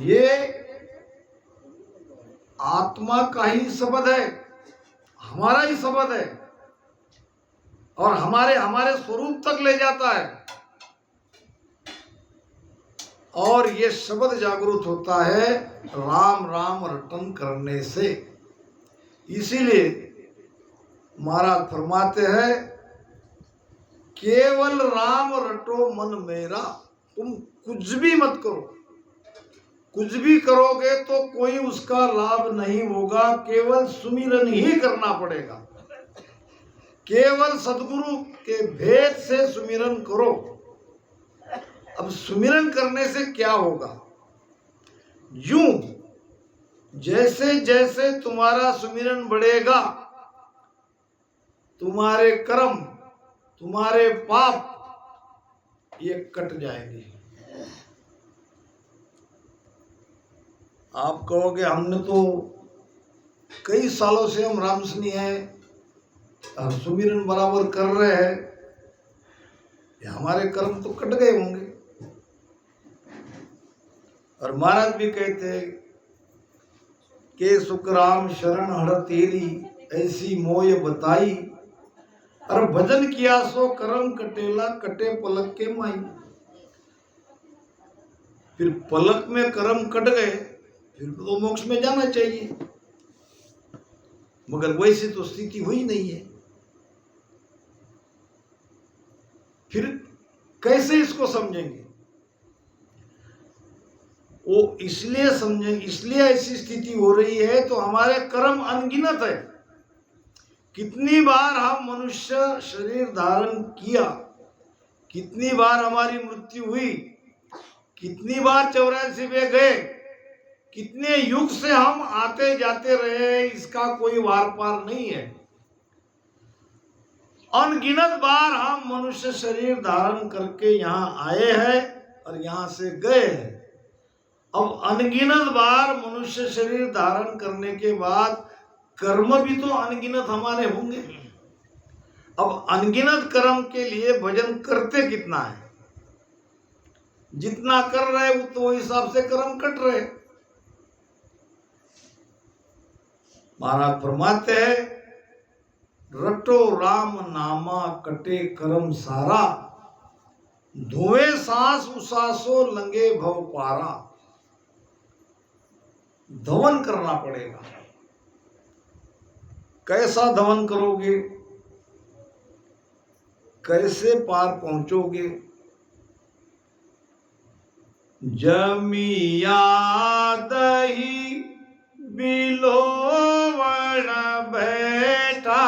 ये आत्मा का ही शब्द है, हमारा ही शब्द है और हमारे हमारे स्वरूप तक ले जाता है। और ये शब्द जागृत होता है राम राम रटन करने से। इसीलिए महाराज फरमाते हैं केवल राम रटो मन मेरा। तुम कुछ भी मत करो, कुछ भी करोगे तो कोई उसका लाभ नहीं होगा, केवल सुमिरन ही करना पड़ेगा। केवल सद्गुरु के भेद से सुमिरन करो। अब सुमिरन करने से क्या होगा? यूं जैसे जैसे तुम्हारा सुमिरन बढ़ेगा, तुम्हारे कर्म, तुम्हारे पाप ये कट जाएंगे। आप कहोगे हमने तो कई सालों से हम रामसनी हैं, हम सुमिरन बराबर कर रहे हैं, हमारे कर्म तो कट गए होंगे। और महाराज भी कहते हैं कि सुखराम शरण हर तेरी ऐसी मोय बताई, और भजन किया सो कर्म कटेला कटे पलक के माई। फिर पलक में कर्म कट गए, फिर तो मोक्ष में जाना चाहिए, मगर वैसी तो स्थिति हुई नहीं है। फिर कैसे इसको समझेंगे? वो इसलिए समझे, इसलिए ऐसी स्थिति हो रही है तो हमारे कर्म अनगिनत है। कितनी बार हम मनुष्य शरीर धारण किया, कितनी बार हमारी मृत्यु हुई, कितनी बार 84 में गए, कितने युग से हम आते जाते रहे, इसका कोई वार पार नहीं है। अनगिनत बार हम मनुष्य शरीर धारण करके यहाँ आए हैं और यहाँ से गए हैं। अब अनगिनत बार मनुष्य शरीर धारण करने के बाद कर्म भी तो अनगिनत हमारे होंगे। अब अनगिनत कर्म के लिए भजन करते कितना है? जितना कर रहे वो तो हिसाब से कर्म कट रहे। महाराज फरमाते हैं रटो राम नामा कटे कर्म सारा, धोए सांस उसासो लंगे भव पारा। धवन करना पड़ेगा। कैसा धवन करोगे? कैसे पार पहुंचोगे? जमिया दही बिलोवण बैठा,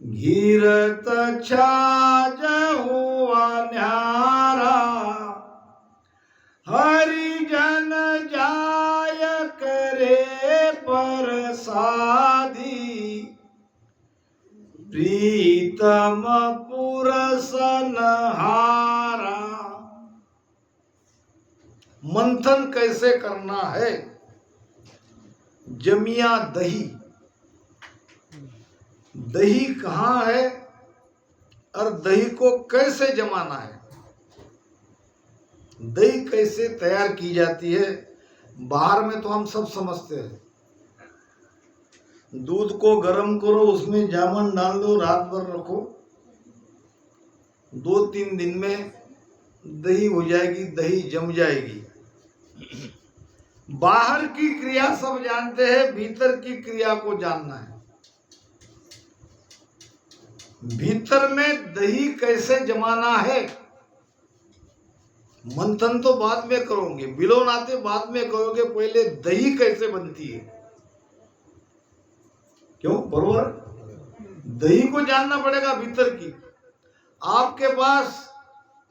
घिरत छाज हुआ न्यारा। हरिजन जाय करे परसादी, प्रीतम पुरसन हारा। मंथन कैसे करना है? जमिया दही, दही कहाँ है और दही को कैसे जमाना है? दही कैसे तैयार की जाती है? बाहर में तो हम सब समझते हैं। दूध को गर्म करो, उसमें जामुन डाल दो, रात भर रखो, 2-3 दिन में दही हो जाएगी, दही जम जाएगी। बाहर की क्रिया सब जानते हैं, भीतर की क्रिया को जानना है। भीतर में दही कैसे जमाना है? मंथन तो बाद में करोगे, बिलोनाते बाद में करोगे, पहले दही कैसे बनती है? क्यों? बरोबर, दही को जानना पड़ेगा भीतर की। आपके पास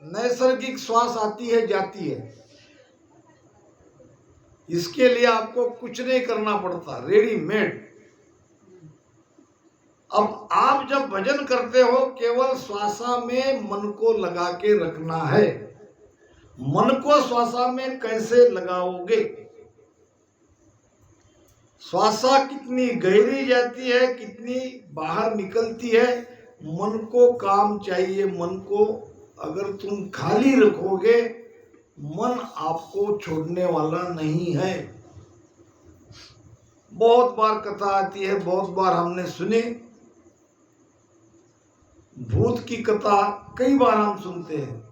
नैसर्गिक श्वास आती है जाती है, इसके लिए आपको कुछ नहीं करना पड़ता, रेडीमेड। अब आप जब भजन करते हो केवल श्वासा में मन को लगा के रखना है। मन को श्वासा में कैसे लगाओगे? श्वासा कितनी गहरी जाती है, कितनी बाहर निकलती है, मन को काम चाहिए। मन को अगर तुम खाली रखोगे मन आपको छोड़ने वाला नहीं है। बहुत बार कथा आती है, बहुत बार हमने सुनी, भूत की कथा कई बार हम सुनते हैं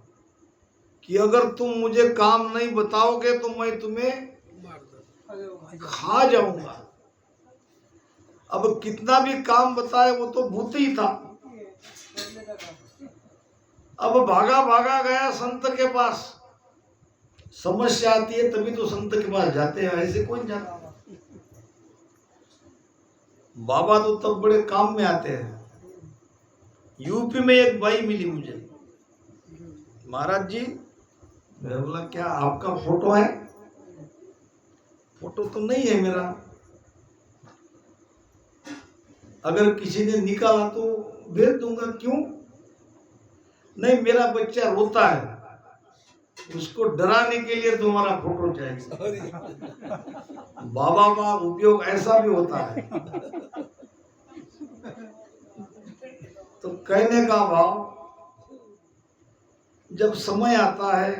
कि अगर तुम मुझे काम नहीं बताओगे तो मैं तुम्हें खा जाऊंगा। अब कितना भी काम बताए वो तो भूत ही था। अब भागा भागा गया संत के पास। समस्या आती है तभी तो संत के पास जाते हैं, ऐसे कौन जाता। बाबा तो तब बड़े काम में आते हैं। यूपी में एक बाई मिली मुझे, महाराज जी, मैं बोला क्या आपका फोटो है? फोटो तो नहीं है मेरा, अगर किसी ने निकाला तो भेज दूंगा। क्यों? नहीं, मेरा बच्चा रोता है, उसको डराने के लिए तुम्हारा फोटो चाहिए। बाबा का उपयोग ऐसा भी होता है। तो कहने का भाव, जब समय आता है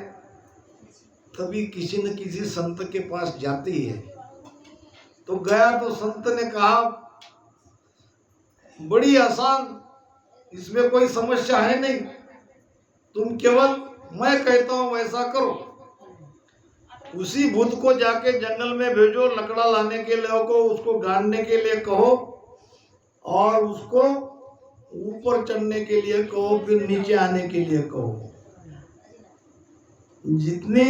तभी किसी न किसी संत के पास जाती है। तो गया तो संत ने कहा बड़ी आसान, इसमें कोई समस्या है नहीं, तुम केवल मैं कहता हूं वैसा करो। उसी भूत को जाके जंगल में भेजो, लकड़ा लाने के लिए को, उसको गाड़ने के लिए कहो और उसको ऊपर चढ़ने के लिए कहो, फिर नीचे आने के लिए कहो। जितनी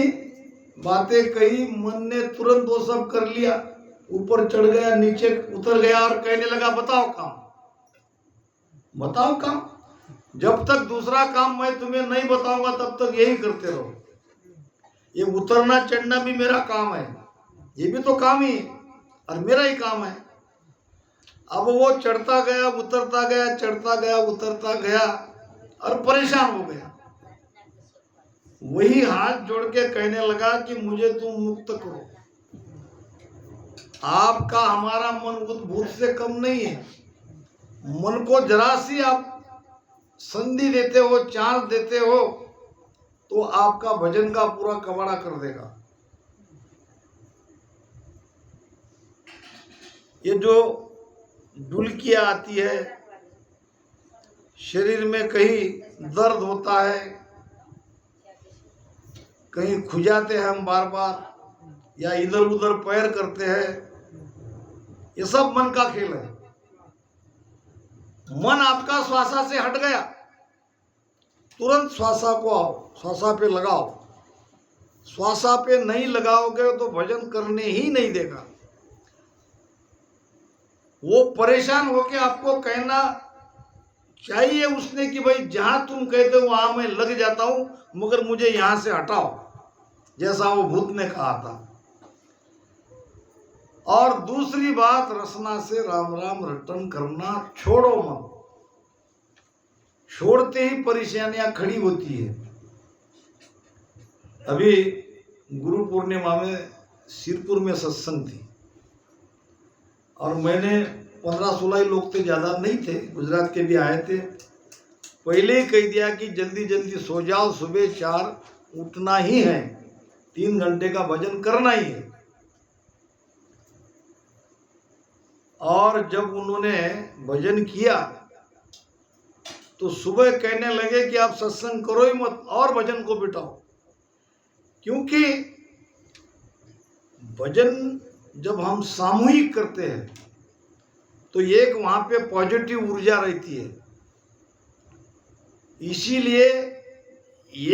बातें कही मन ने तुरंत वो सब कर लिया। ऊपर चढ़ गया, नीचे उतर गया और कहने लगा बताओ काम, बताओ काम। जब तक दूसरा काम मैं तुम्हें नहीं बताऊंगा तब तक यही करते रहो। ये उतरना चढ़ना भी मेरा काम है, ये भी तो काम ही है और मेरा ही काम है। अब वो चढ़ता गया, उतरता गया, चढ़ता गया, उतरता गया और परेशान हो गया। वही हाथ जोड़ के कहने लगा कि मुझे तुम मुक्त करो। आपका हमारा मन उस भूत से कम नहीं है। मन को जरा सी आप संधि देते हो, चांस देते हो तो आपका भजन का पूरा कबाड़ा कर देगा। ये जो डुलकियां आती है, शरीर में कहीं दर्द होता है, कहीं खुजाते हैं हम बार बार, या इधर उधर पैर करते हैं, ये सब मन का खेल है। मन आपका श्वासा से हट गया, तुरंत श्वासा को आओ, श्वासा पे लगाओ। श्वासा पे नहीं लगाओगे तो भजन करने ही नहीं देगा। वो परेशान होके आपको कहना चाहिए उसने कि भाई जहां तुम कहते हो वहां मैं लग जाता हूं, मगर मुझे यहां से हटाओ, जैसा वो भूत ने कहा था। और दूसरी बात, रसना से राम राम रटन करना छोड़ो मत। छोड़ते ही परेशानियां खड़ी होती है। अभी गुरु पूर्णिमा में सिरपुर में सत्संग थी और मैंने 15-16 लोग थे, ज्यादा नहीं थे, गुजरात के भी आए थे। पहले ही कह दिया कि जल्दी जल्दी सो जाओ, सुबह 4 उठना ही है, 3 घंटे का भजन करना ही है। और जब उन्होंने भजन किया तो सुबह कहने लगे कि आप सत्संग करो ही मत और भजन को बिठाओ, क्योंकि भजन जब हम सामूहिक करते हैं तो एक वहां पे पॉजिटिव ऊर्जा रहती है। इसीलिए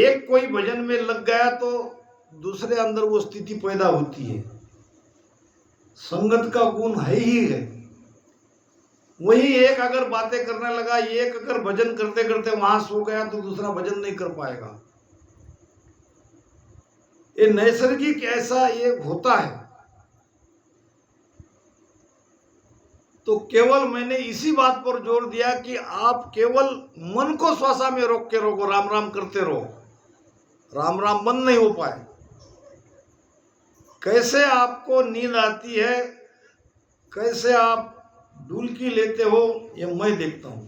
एक कोई भजन में लग गया तो दूसरे अंदर वो स्थिति पैदा होती है। संगत का गुण है ही है। वही एक अगर बातें करने लगा, एक अगर भजन करते करते वहां सो गया तो दूसरा भजन नहीं कर पाएगा। ये नैसर्गिक ऐसा ये होता है। तो केवल मैंने इसी बात पर जोर दिया कि आप केवल मन को श्वासा में रोक के रखो, राम राम करते रहो। राम राम बंद नहीं हो पाए। कैसे आपको नींद आती है, कैसे आप डुलकी लेते हो, ये मैं देखता हूं।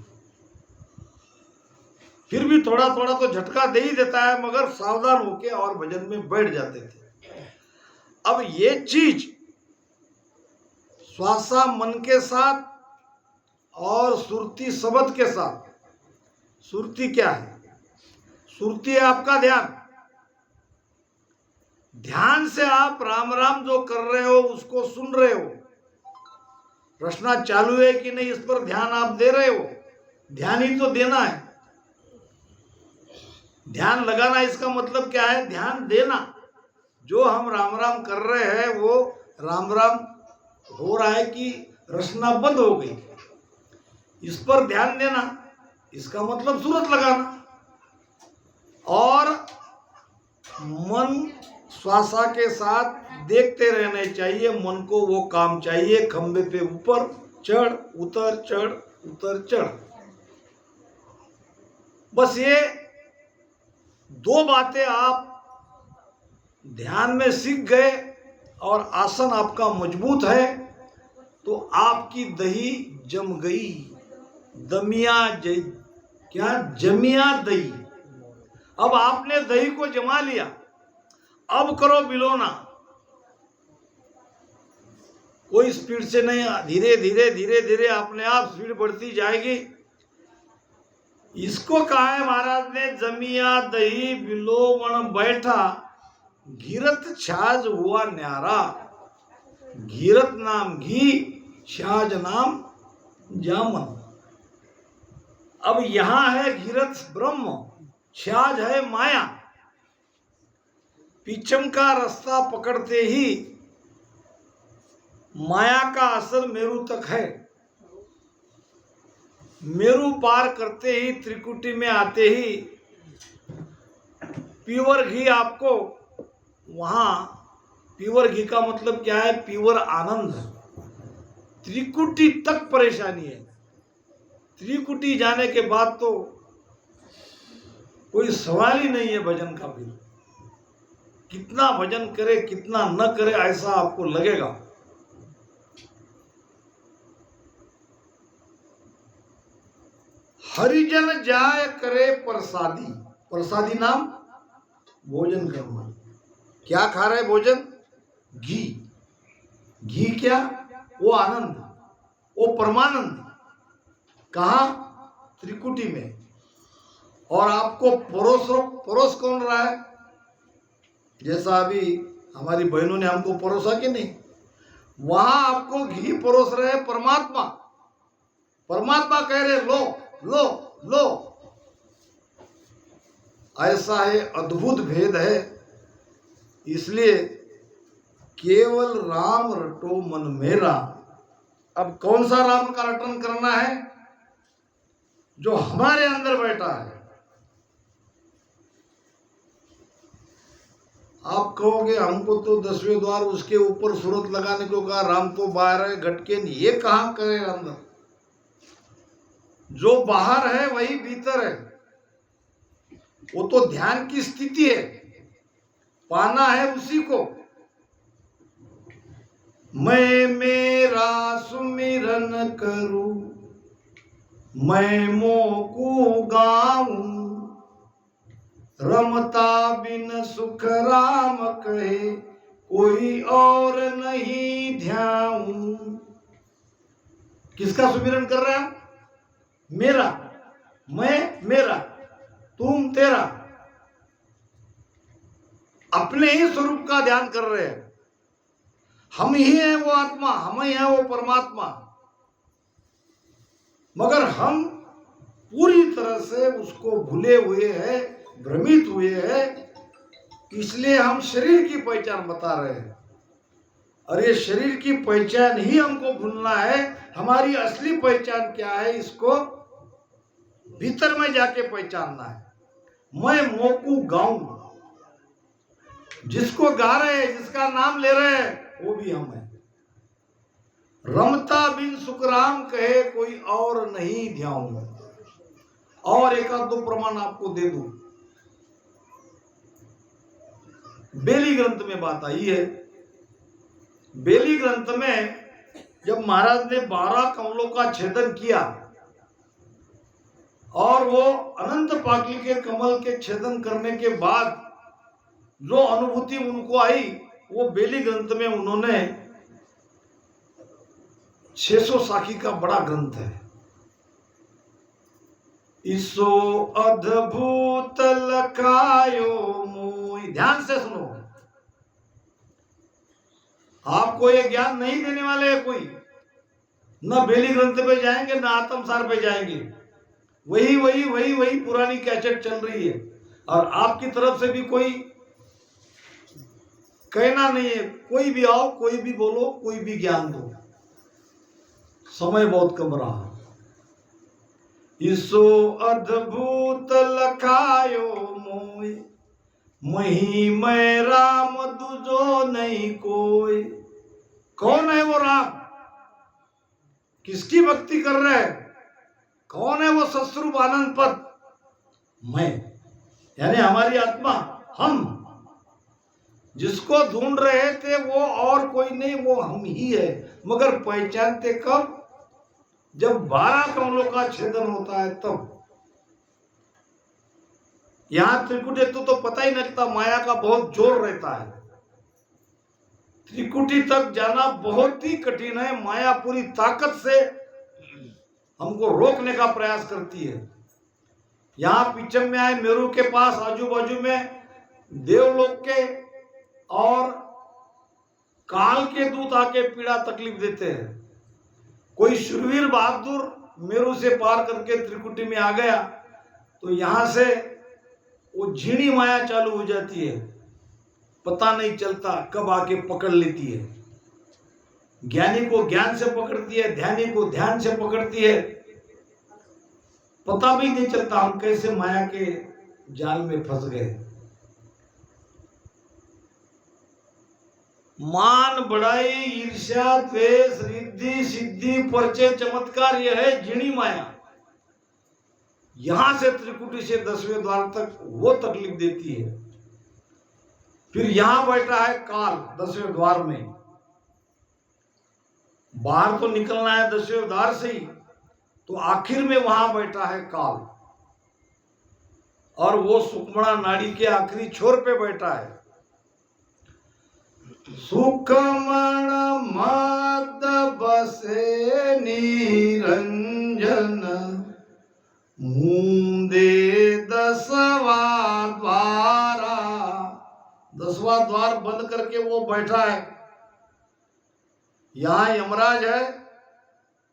फिर भी थोड़ा थोड़ा तो झटका दे ही देता है, मगर सावधान होके और भजन में बैठ जाते थे। अब ये चीज श्वासा मन के साथ और सुरती शब्द के साथ। सुरती क्या है? सुरती है आपका ध्यान। ध्यान से आप राम राम जो कर रहे हो उसको सुन रहे हो। रचना चालू है कि नहीं, इस पर ध्यान आप दे रहे हो। ध्यान ही तो देना है। ध्यान लगाना इसका मतलब क्या है? ध्यान देना। जो हम राम राम कर रहे हैं वो राम राम हो रहा है कि रचना बंद हो गई, इस पर ध्यान देना। इसका मतलब सूरत लगाना। और मन श्वासा के साथ देखते रहने चाहिए। मन को वो काम चाहिए, खंबे पे ऊपर चढ़ उतर चढ़ उतर चढ़। बस ये दो बातें आप ध्यान में सीख गए और आसन आपका मजबूत है तो आपकी दही जम गई। दमिया क्या जमिया दही। अब आपने दही को जमा लिया, अब करो बिलोना। कोई स्पीड से नहीं, धीरे धीरे धीरे धीरे अपने आप स्पीड बढ़ती जाएगी। इसको कहा है महाराज ने, जमिया दही बिलोवण बैठा, घीरत छाज हुआ न्यारा। घीरत नाम घी, छाज नाम जामन। अब यहां है घीरत ब्रह्म, छाज है माया। पीछम का रास्ता पकड़ते ही माया का असर मेरू तक है। मेरू पार करते ही, त्रिकुटी में आते ही प्योर घी आपको वहां। प्योर घी का मतलब क्या है? प्योर आनंद। त्रिकुटी तक परेशानी है, त्रिकुटी जाने के बाद तो कोई सवाल ही नहीं है भजन का। फिर कितना भजन करे कितना न करे ऐसा आपको लगेगा। हरिजन जाय करे प्रसादी। प्रसादी नाम भोजन करना। क्या खा रहे भोजन? घी। घी क्या? वो आनंद, वो परमानंद। कहा? त्रिकुटी में। और आपको परोस कौन रहा है? जैसा अभी हमारी बहनों ने हमको परोसा कि नहीं, वहां आपको घी परोस रहे परमात्मा। परमात्मा कह रहे लो लो लो। ऐसा है, अद्भुत भेद है। इसलिए केवल राम रटो मन मेरा। अब कौन सा राम का रटन करना है? जो हमारे अंदर बैठा है। आप कहोगे हमको तो 10वें द्वार उसके ऊपर सूरत लगाने को कहा, राम तो बाहर है घटके नहीं। ये कहां करे अंदर? जो बाहर है वही भीतर है। वो तो ध्यान की स्थिति है, पाना है उसी को। मैं मेरा सुमिरन करूं, मैं मोकू गाऊं, रमता बिन सुख राम कहे, कोई और नहीं ध्याऊं। किसका सुमिरन कर रहे हैं? मेरा। मैं मेरा, तुम तेरा। अपने ही स्वरूप का ध्यान कर रहे हैं। हम ही हैं वो आत्मा, हम ही हैं वो परमात्मा। मगर हम पूरी तरह से उसको भूले हुए हैं, भ्रमित हुए हैं। इसलिए हम शरीर की पहचान बता रहे हैं। और ये शरीर की पहचान ही हमको भूलना है। हमारी असली पहचान क्या है, इसको भीतर में जाके पहचानना है। मैं मोकू गाऊं। जिसको गा रहे हैं, जिसका नाम ले रहे हैं, वो भी हम हैं। रमता बिन सुखराम कहे, कोई और नहीं ध्याऊं। और एक आध दो प्रमाण आपको दे दूं। बेली ग्रंथ में बात आई है। बेली ग्रंथ में जब महाराज ने 12 कमलों का छेदन किया और वो अनंत पाटली के कमल के छेदन करने के बाद जो अनुभूति उनको आई, वो बेली ग्रंथ में उन्होंने 600 साखी का बड़ा ग्रंथ है। ईसो अद्भुत लखायो मोई। ध्यान से सुनो, आपको ये ज्ञान नहीं देने वाले हैं कोई, न बेली ग्रंथ पे जाएंगे न आत्मसार पे जाएंगे। वही वही वही वही पुरानी कैसेट चल रही है, और आपकी तरफ से भी कोई कहना नहीं है। कोई भी आओ, कोई भी बोलो, कोई भी ज्ञान दो, समय बहुत कम रहा। ईसो अद्भुत लखायो मोई, मही मैं राम दुजो नहीं कोई। कौन है वो राम? किसकी भक्ति कर रहे हैं? कौन है वो सत्स्वरूप आनंद पद? मैं, यानी हमारी आत्मा, हम जिसको ढूंढ रहे थे वो और कोई नहीं, वो हम ही है। मगर पहचानते कब? जब 12 कमलों का छेदन होता है तब। यहां त्रिकुटी तो पता ही नहीं लगता, माया का बहुत जोर रहता है। त्रिकुटी तक जाना बहुत ही कठिन है। माया पूरी ताकत से हमको रोकने का प्रयास करती है। यहां पीछम में आए मेरू के पास आजू बाजू में देवलोक के और काल के दूत आके पीड़ा तकलीफ देते हैं। कोई शूरवीर बहादुर मेरू से पार करके त्रिकुटी में आ गया तो यहां से वो झीणी माया चालू हो जाती है, पता नहीं चलता कब आके पकड़ लेती है। ज्ञानी को ज्ञान से पकड़ती है, ध्यानी को ध्यान से पकड़ती है, पता भी नहीं चलता हम कैसे माया के जाल में फंस गए। मान बढ़ाई, ईर्ष्या, द्वेष, रिद्धि, सिद्धि, परिचय, चमत्कार, यह है झीणी माया। यहां से त्रिकुटी से 10वें द्वार तक वो तकलीफ देती है। फिर यहां बैठा है काल 10वें द्वार में। बाहर तो निकलना है 10वें द्वार से ही, तो आखिर में वहां बैठा है काल, और वो सुकमणा नाड़ी के आखिरी छोर पे बैठा है। सुकमण मद बसे निरंजन, मूंदे 10वां द्वारा। 10वां द्वार बंद करके वो बैठा है। यहां यमराज है,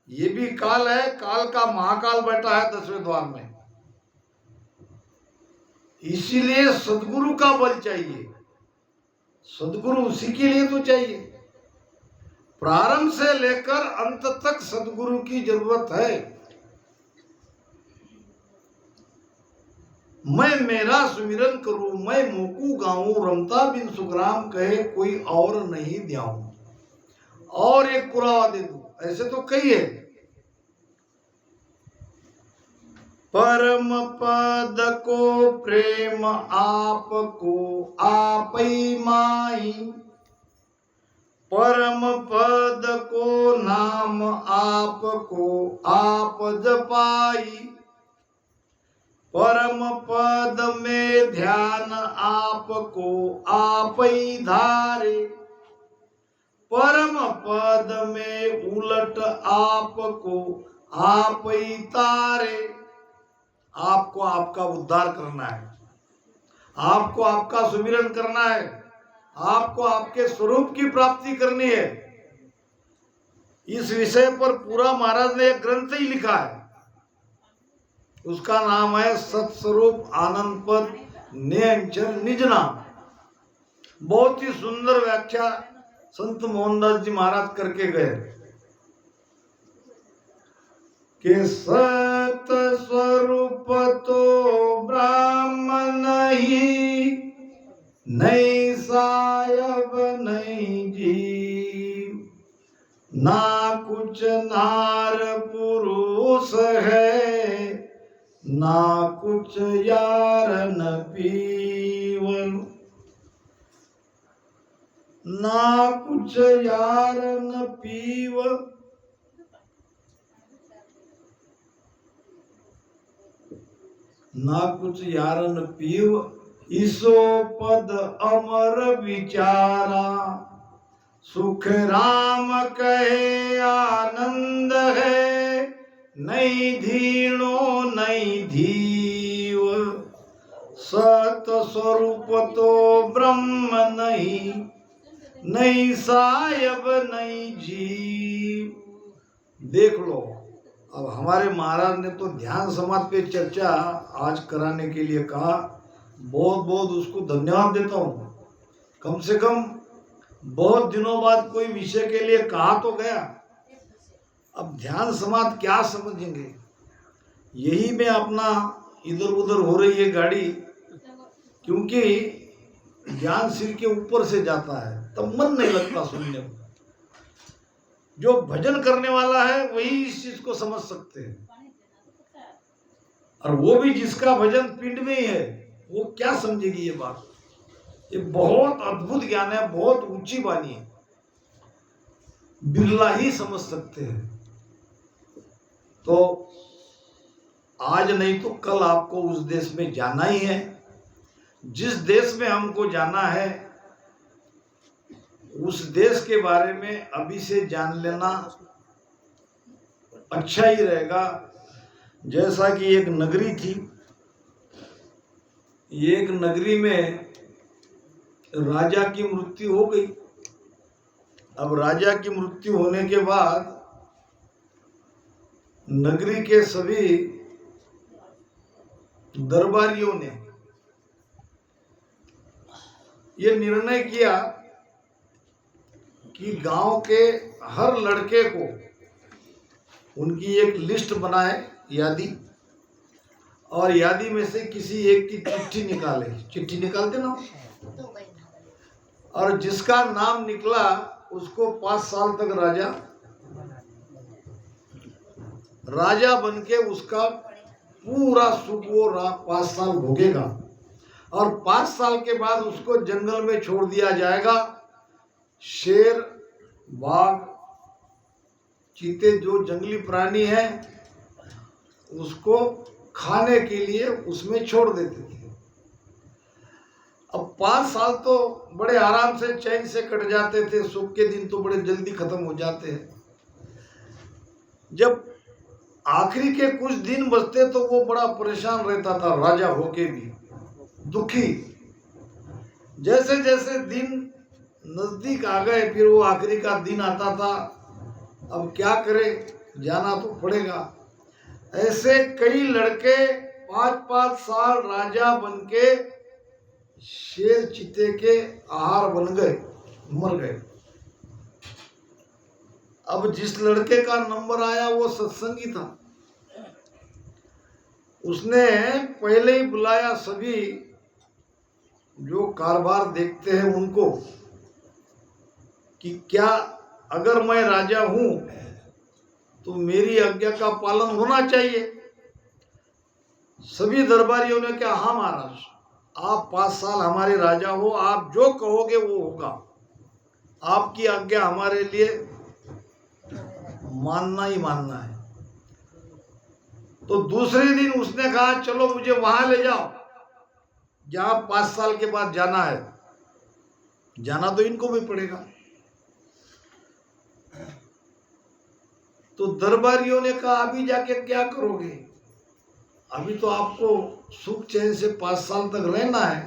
ये भी काल है, काल का महाकाल बैठा है 10वें द्वार में। इसीलिए सदगुरु का बल चाहिए। सदगुरु उसी के लिए तो चाहिए। प्रारंभ से लेकर अंत तक सदगुरु की जरूरत है। मैं मेरा सुमिरन करूं, मैं मोकू गाऊं, रमता बिन सुखराम कहे कोई और नहीं ध्याऊं। और एक पुरावा दे दूं, ऐसे तो कई है। परम पद को प्रेम आपको आपई माई, परम पद को नाम आपको आप जपाई, परम पद में ध्यान आपको आपई धारे, परम पद में उलट आपको आपई तारे। आपको आपका उद्धार करना है, आपको आपका सुमिरन करना है, आपको आपके स्वरूप की प्राप्ति करनी है। इस विषय पर पूरा महाराज ने एक ग्रंथ ही लिखा है, उसका नाम है सत्स्वरूप आनंद पद नियंचर निज नाम। बहुत ही सुंदर व्याख्या संत मोहनदास जी महाराज करके गए कि सत स्वरूप तो ब्राह्मण ही, नहीं सायब नहीं जीव, ना कुछ नार पुरुष है, ना कुछ यार न पीवन, ना कुछ यार न पीव। ना कुछ यारन पीव, ईसो पद अमर विचारा। सुख राम कहे आनंद है, नहीं धीनो नहीं धीव। सत स्वरूप तो ब्रह्म नहीं, नहीं सायब नहीं जीव। देख लो, अब हमारे महाराज ने तो ध्यान समाज पे चर्चा आज कराने के लिए कहा, बहुत बहुत उसको धन्यवाद देता हूँ। कम से कम बहुत दिनों बाद कोई विषय के लिए कहा तो गया। अब ध्यान समाज क्या समझेंगे, यही में अपना इधर उधर हो रही है गाड़ी, क्योंकि ज्ञान सिर के ऊपर से जाता है तब मन नहीं लगता सुनने में। जो भजन करने वाला है वही इस चीज को समझ सकते हैं, और वो भी जिसका भजन पिंड में ही है, वो क्या समझेगी ये बात। ये बहुत अद्भुत ज्ञान है, बहुत ऊंची वाणी है, बिरला ही समझ सकते हैं। तो आज नहीं तो कल आपको उस देश में जाना ही है। जिस देश में हमको जाना है उस देश के बारे में अभी से जान लेना अच्छा ही रहेगा। जैसा कि एक नगरी थी, एक नगरी में राजा की मृत्यु हो गई। अब राजा की मृत्यु होने के बाद नगरी के सभी दरबारियों ने ये निर्णय किया कि गांव के हर लड़के को उनकी एक लिस्ट बनाए, यादी, और यादी में से किसी एक की चिट्ठी निकाले। चिट्ठी निकालते ना, और जिसका नाम निकला उसको 5 साल तक राजा बन के उसका पूरा सुख वो 5 साल भोगेगा, और 5 साल के बाद उसको जंगल में छोड़ दिया जाएगा। शेर, बाघ, चीते, जो जंगली प्राणी है, उसको खाने के लिए उसमें छोड़ देते थे। अब 5 साल तो बड़े आराम से चैन से कट जाते थे, सुख के दिन तो बड़े जल्दी खत्म हो जाते हैं। जब आखिरी के कुछ दिन बचते तो वो बड़ा परेशान रहता था, राजा होके भी दुखी। जैसे जैसे दिन नजदीक आ गए, फिर वो आखिरी का दिन आता था, अब क्या करे, जाना तो पड़ेगा। ऐसे कई लड़के 5-5 साल राजा बनके शेर चीते के आहार बन गए, मर गए। अब जिस लड़के का नंबर आया वो सत्संगी था, उसने पहले ही बुलाया सभी जो कारोबार देखते हैं उनको, कि क्या अगर मैं राजा हूं तो मेरी आज्ञा का पालन होना चाहिए। सभी दरबारियों ने कहा, हाँ महाराज, आप 5 साल हमारे राजा हो, आप जो कहोगे वो होगा, आपकी आज्ञा हमारे लिए मानना ही मानना है। तो दूसरे दिन उसने कहा, चलो मुझे वहां ले जाओ जहां 5 साल के बाद जाना है। जाना तो इनको भी पड़ेगा। तो दरबारियों ने कहा, अभी जाके क्या करोगे, अभी तो आपको सुख चैन से 5 साल तक रहना है।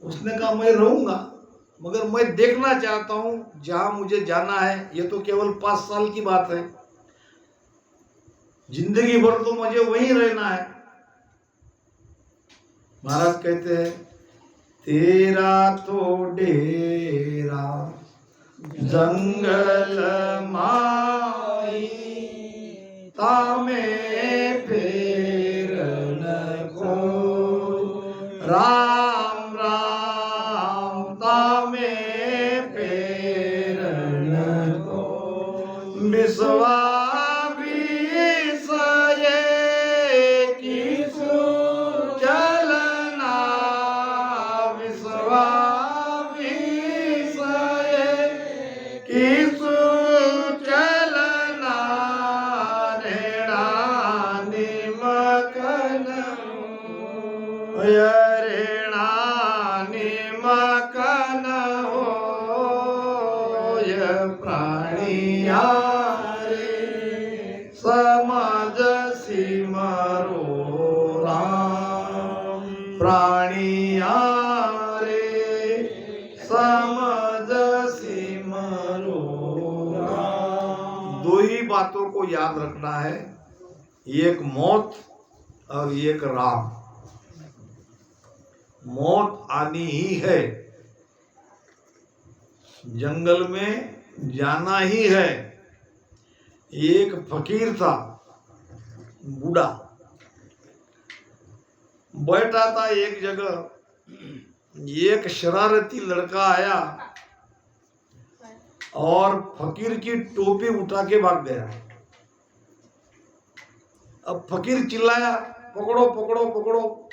उसने कहा, मैं रहूंगा, मगर मैं देखना चाहता हूं जहां मुझे जाना है। ये तो केवल 5 साल की बात है, जिंदगी भर तो मुझे वहीं रहना है। महाराज कहते हैं, तेरा तो डेरा जंगल माई, तामे फेर न को, राम राम तामे फेर न को, विश्वा चलना रेड़ा निमकन प्राणिया रे समजसी मारो राम प्राणिया रे समजसी मारो राम। दो ही बातों को याद रखना है, एक मौत और एक राम। मौत आनी ही है, जंगल में जाना ही है। एक फकीर था, बूढ़ा, बैठा था एक जगह। एक शरारती लड़का आया और फकीर की टोपी उठा के भाग गया। अब फकीर चिल्लाया, पकड़ो पकड़ो पकड़ो,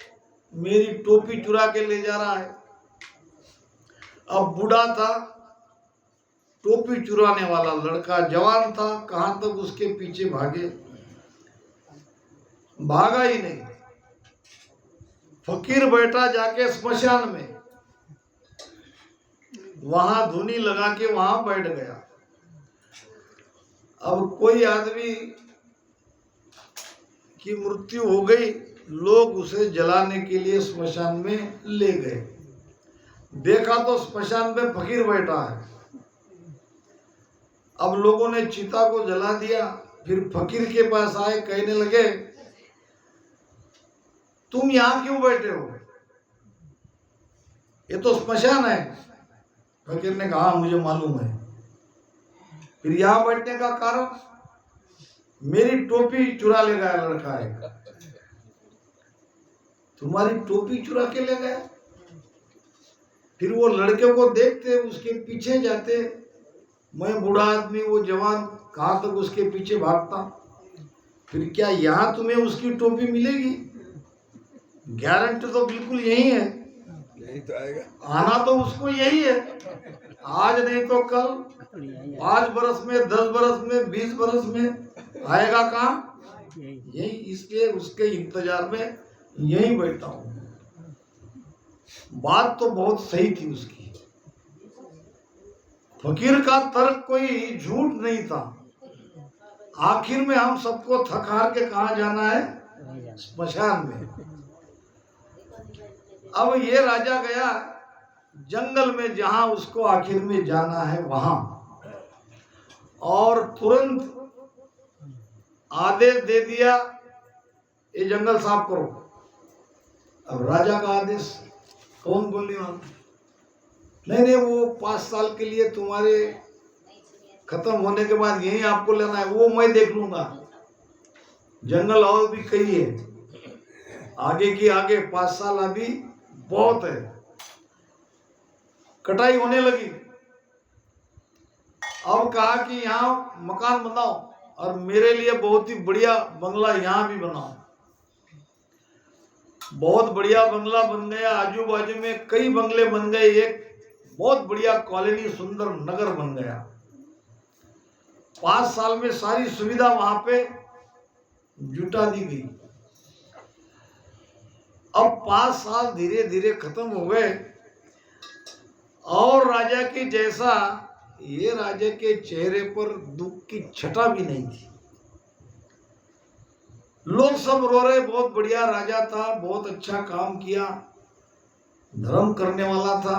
मेरी टोपी चुरा के ले जा रहा है। अब बूढ़ा था, टोपी चुराने वाला लड़का जवान था, कहां तक उसके पीछे भागे, भागा ही नहीं। फकीर बैठा जाके स्मशान में, वहां धुनी लगा के वहां बैठ गया। अब कोई आदमी की मृत्यु हो गई, लोग उसे जलाने के लिए स्मशान में ले गए। देखा तो स्मशान में फकीर बैठा है। अब लोगों ने चिता को जला दिया। फिर फकीर के पास आए, कहने लगे, तुम यहां क्यों बैठे हो, ये तो स्मशान है। फकीर ने कहा, मुझे मालूम है। फिर यहां बैठने का कारण, मेरी टोपी चुरा ले गया लड़का है। तुम्हारी टोपी चुरा के ले गया? फिर वो लड़के को देखते, उसके पीछे जाते। मैं बूढ़ा आदमी, वो जवान, कहां तक उसके पीछे भागता। फिर क्या यहां तुम्हें उसकी टोपी मिलेगी? गारंटी तो बिल्कुल यही है, यही तो आएगा। आना तो उसको यही है, आज नहीं तो कल, 5 बरस में, 10 बरस में, 20 बरस में आएगा कहाँ? यही। इसलिए उसके इंतजार में यही बैठा हूं। बात तो बहुत सही थी उसकी। फकीर का तर्क कोई झूठ नहीं था। आखिर में हम सबको थक हार के कहा जाना है? स्मशान में। अब ये राजा गया जंगल में, जहां उसको आखिर में जाना है वहां, और तुरंत आदेश दे दिया, ये जंगल साफ करो। अब राजा का आदेश कौन बोलने वाला? नहीं, वो 5 साल के लिए तुम्हारे खत्म होने के बाद यही आपको लेना है, वो मैं देख लूंगा। जंगल और भी कई है, आगे की आगे 5 साल अभी बहुत है। कटाई होने लगी। अब कहा कि यहाँ मकान बनाओ और मेरे लिए बहुत ही बढ़िया बंगला यहाँ भी बनाओ। बहुत बढ़िया बंगला बन गया, आजू बाजू में कई बंगले बन गए, एक बहुत बढ़िया कॉलोनी, सुंदर नगर बन गया। 5 साल में सारी सुविधा वहां पे जुटा दी गई। अब 5 साल धीरे धीरे खत्म हो गए और राजा के जैसा, ये राजा के चेहरे पर दुख की छटा भी नहीं थी। लोग सब रो रहे, बहुत बढ़िया राजा था, बहुत अच्छा काम किया, धर्म करने वाला था,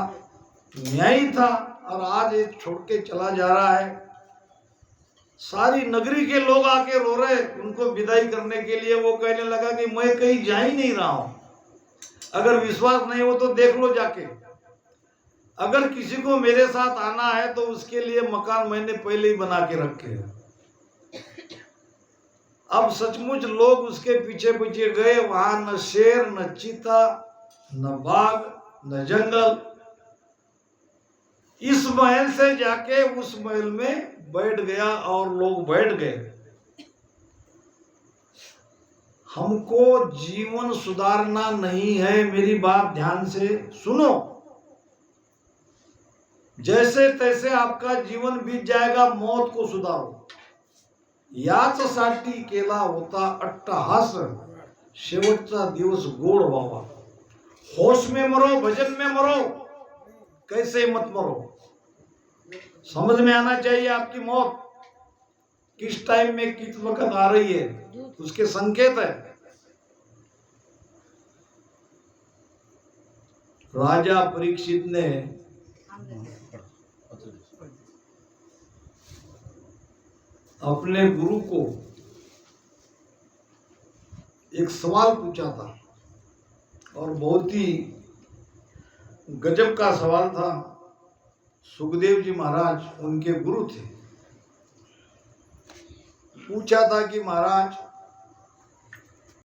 न्यायी था, और आज ये छोड़ के चला जा रहा है। सारी नगरी के लोग आके रो रहे उनको विदाई करने के लिए। वो कहने लगा कि मैं कहीं जा ही नहीं रहा हूं, अगर विश्वास नहीं हो तो देख लो जाके। अगर किसी को मेरे साथ आना है तो उसके लिए मकान मैंने पहले ही बना के रखे हैं। अब सचमुच लोग उसके पीछे पीछे गए। वहां न शेर, न चीता, न बाघ, न जंगल। इस महल से जाके उस महल में बैठ गया और लोग बैठ गए। हमको जीवन सुधारना नहीं है, मेरी बात ध्यान से सुनो। जैसे तैसे आपका जीवन बीत जाएगा, मौत को सुधारो। याच्यासाठी केला होता अट्टहास, शेवटचा दिवस गोड व्हावा। होश में मरो, भजन में मरो, कैसे मत मरो। समझ में आना चाहिए आपकी मौत किस टाइम में किस वक्त आ रही है, उसके संकेत है। राजा परीक्षित ने अपने गुरु को एक सवाल पूछा था और बहुत ही गजब का सवाल था। सुखदेव जी महाराज उनके गुरु थे। पूछा था कि महाराज